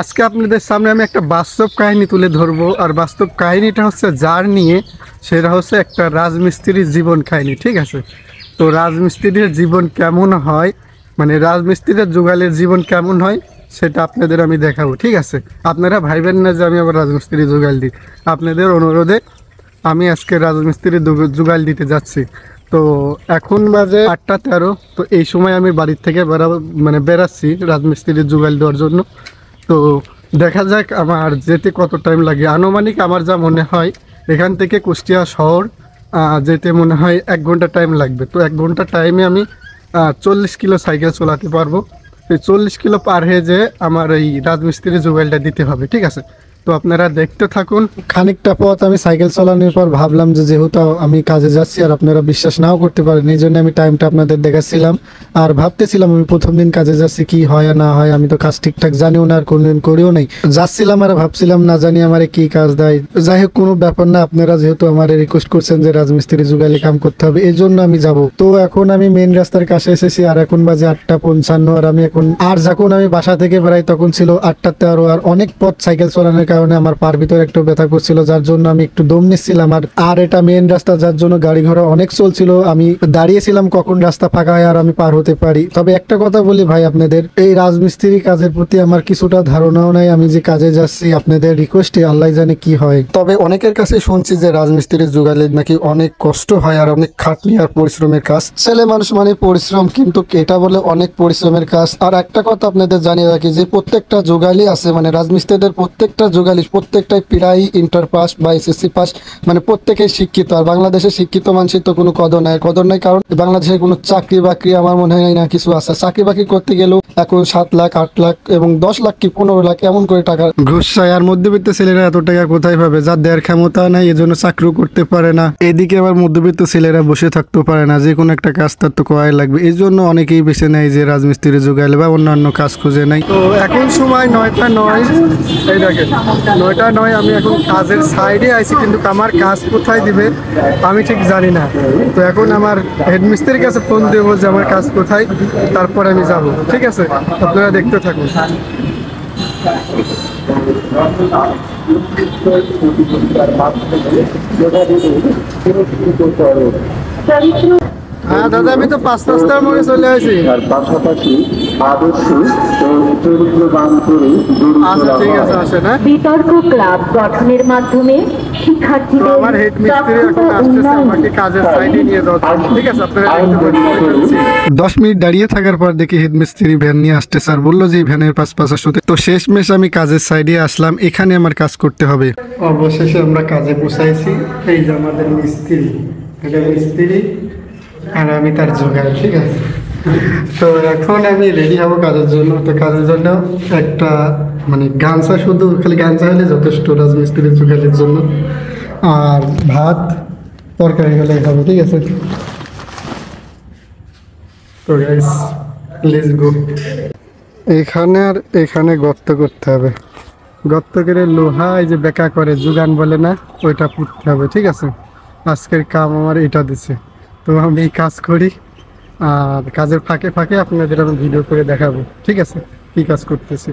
আজকে আপনাদের সামনে আমি একটা বাস্তব কাহিনী তুলে ধরবো। আর বাস্তব কাহিনীটা হচ্ছে যার নিয়ে, সেটা হচ্ছে একটা রাজমিস্ত্রির জীবন কাহিনী। ঠিক আছে, তো রাজমিস্ত্রির জীবন কেমন হয়, মানে রাজমিস্ত্রির যুগালের জীবন কেমন হয় সেটা আপনাদের আমি দেখাবো। ঠিক আছে, আপনারা ভাইবেন না যে আমি আবার রাজমিস্ত্রি যুগাল দিই। আপনাদের অনুরোধে আমি আজকে রাজমিস্ত্রির যুগাল দিতে যাচ্ছি। তো এখন বাজে 8টা 13। তো এই সময় আমি বাড়ির থেকে বেরাচ্ছি রাজমিস্ত্রির যুগাল দেওয়ার জন্য। তো দেখা যাক আমার যেতে কত টাইম লাগে। আনুমানিক আমার যা মনে হয় এখান থেকে কুষ্টিয়া শহর যেতে মনে হয় 1 ঘন্টা টাইম লাগবে। তো 1 ঘন্টা টাইমে আমি 40 কিলো সাইকেল চালাতে পারবো। এই 40 কিলো পার হয়ে যে আমার এই রাজমিস্ত্রির জোগাড়টা দিতে হবে। ঠিক আছে, তো আপনারা দেখতে থাকুন। খানিকটা পথ আমি সাইকেল চালানোর পর ভাবলাম যে যেহেতু আমি কাজে যাচ্ছি আর আপনারা বিশ্বাস নাও করতে পারেন, এই জন্য আমি টাইমটা আপনাদের দেখাচ্ছিলাম। আর ভাবতেছিলাম আমি প্রথম দিন কাজে যাচ্ছি, কি হয় না হয়, আমি তো কাজ ঠিকঠাক জানিও না আর কোনদিন করিও নাই। যাচ্ছিলাম আর ভাবছিলাম না জানি আমার কি কাজ দেয়। যাই হোক, কোনো ব্যাপার না। আপনারা যেহেতু আমার রিকোয়েস্ট করছেন যে রাজমিস্ত্রি যুগালি কাম করতে হবে, এই জন্য আমি যাব। তো এখন আমি মেন রাস্তার কাছে এসেছি আর এখন বাজে 8টা 55। আর আমি এখন যখন আমি বাসা থেকে বেরাই তখন ছিল 8টা 13। আর অনেক পথ সাইকেল চালানোর কারণে আমার পার ভিতরে একটু ব্যথা করছিল, যার জন্য আমি একটু দম নিচ্ছিলাম। আর এটা মেন রাস্তা, যার জন্য গাড়ি ঘোড়া অনেক চলছিল। আমি দাঁড়িয়েছিলাম কখন রাস্তা ফাঁকা হয় আর আমি পার হতে পারি। তবে একটা কথা বলি ভাই, আপনাদের এই রাজমিস্ত্রি কাজের প্রতি আমার কিছুটা ধারণাও নাই। আমি যে কাজে যাচ্ছি আপনাদের রিকোয়েস্টে, আল্লাহ জানে কি হয়। তবে অনেকের কাছে শুনছি যে রাজমিস্ত্রির যুগালে নাকি অনেক কষ্ট হয় আর অনেক খাটনি আর পরিশ্রমের কাজ। ছেলে মানুষ মানে পরিশ্রম, কিন্তু এটা বলে অনেক পরিশ্রমের কাজ। আর একটা কথা আপনাদের জানিয়ে রাখি যে প্রত্যেকটা যুগালি আছে, মানে রাজমিস্ত্রিদের প্রত্যেকটা যুগালি প্রত্যেকটাই প্রায় ইন্টার পাস বা এসএসসি পাস, মানে প্রত্যেকেই শিক্ষিত। আর বাংলাদেশে শিক্ষিত মানুষের তো কোনো কদর নাই, কারণ বাংলাদেশের কোনো চাকরি বাকরি আমার মনে হয় না কিছু আছে। চাকরি বাকরি করতে গেলেও এখন 7 লাখ 8 লাখ এবং 10 লাখ কি 15 লাখ এমন করে টাকা ঘুষ চায়। আর মধ্যবিত্ত ছেলেরা এত টাকা কোথায় পাবে? যার দেওয়ার ক্ষমতা নাই, এজন্য চাকরিও করতে পারে না। এদিকে আবার মধ্যবিত্ত ছেলেরা বসে থাকতেও পারে না, যে কোনো একটা কাজ তার তো করাই লাগবে। এই জন্য অনেকেই বেছে নেয় যে রাজমিস্ত্রি যোগাইলে বা অন্যান্য কাজ খুঁজে নেয়। তো এখন সময় 9টা 9। এই দেখেন 9টা 9। আমি এখন কাজের সাইডে আইছি, কিন্তু আমার কাজ কোথায় দিবে আমি ঠিক জানি না। তো এখন আমার হেডমিস্ত্রির কাছে ফোন দেবো যে আমার কাজ কোথায়, তারপর আমি যাব। ঠিক আছে, আপনারা দেখতে থাকুন। হ্যাঁ দাদা, আমি তো 5 রাস্তার মোড়ে চলে আসি। পাশাপাশি আদর্শ চরিত্রবান করে ঠিক আছে, আসে না বিতর্ক ক্লাব গঠনের মাধ্যমে শিক্ষার্থীদের আমার হেডমিস্ত্রি এখন আসতেছে, আমাকে কাজের সাইডে নিয়ে যাওয়া। ঠিক আছে, আপনারা দেখতে পাচ্ছেন। 10 মিনিট দাঁড়িয়ে থাকার পর দেখি হেডমিস্ত্রি ভ্যান নিয়ে আসতে, স্যার বললো যে ভ্যানের পাশ আসতে। তো শেষমেশ আমি কাজের সাইডে আসলাম, এখানে আমার কাজ করতে হবে। অবশেষে আমরা কাজে পৌঁছাইছি। এই যে আমাদের মিস্ত্রি, এটা মিস্ত্রি আর আমি তার জোগাড়। ঠিক আছে, তো এখন আমি রেডি হব কাজের জন্য। তো কাজের জন্য একটা গামছা, শুধু খালি গামছা হলে যথেষ্ট রাজমিস্ত্রির জোগাড়ের জন্য। আর ভাত তরকারি হলে হবে। ঠিক আছে, তো গাইস লেটস গো। এখানে আর এখানে গর্ত করতে হবে। গর্ত করে লোহা এই যে বেঁকা করে যোগান বলে না, ওইটা পুঁততে হবে। ঠিক আছে, আজকের কাম আমার এটা দিছে। তো আমি এই কাজ করি আর কাজের ফাঁকে ফাঁকে আপনাদের আমি ভিডিও করে দেখাবো। ঠিক আছে, কি কাজ করতেছি।